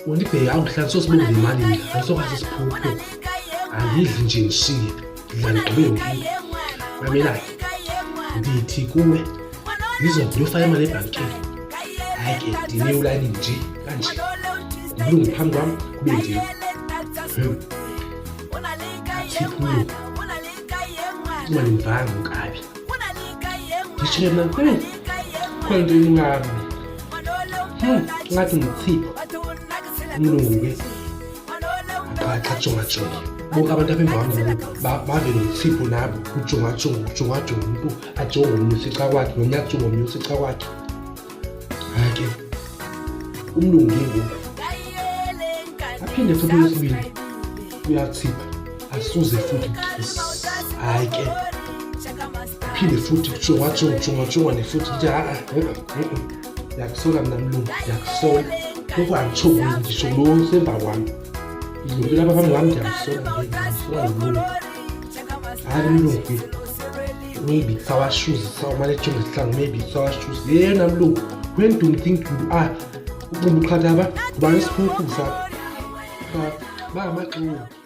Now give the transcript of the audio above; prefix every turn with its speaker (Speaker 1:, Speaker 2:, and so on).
Speaker 1: Unibheka awuhlanza sosibonga imali ayisokwazi isiphupho. Angidli nje ngishiye. Ngidla ngigqibe ngini. Mamela. Ngithi kuwe ngizokuyofaka imali ebhankini. Hayi ke dine ulani nje kanje. Kulungu phambi kwami kube nje. Siphulo. Uma nimvanga ukabi. Ngisho mina kwento ingami. Ngathi ngithipho. Umlungu-ke akajonga bonke abantu apha emva kwami bavele ngithipho nabo ujongajonga umuntu ajonge omunye usicha kwakhe nomunye ajonge omunye usicha kwakhe. Hhayi-ke umlungu ngoku aphinde futhi okwesibili uyathipha asuze futhi hhayi-ke aphinde futhi kujonga futhi nje yakusola mina mlungu yakusola. Lokhu angitsho ngisho lo semva kwami. Izinto lapha phambi kwami ngiyakusola yimini. Hayi mlungu. Maybe it's our shoes, it's our manager isihlangu, maybe it's our shoes. Yena mlungu. When do you think you ubumbu qhathaba? Kuba isiphupho sakho. Ba amaqiniso.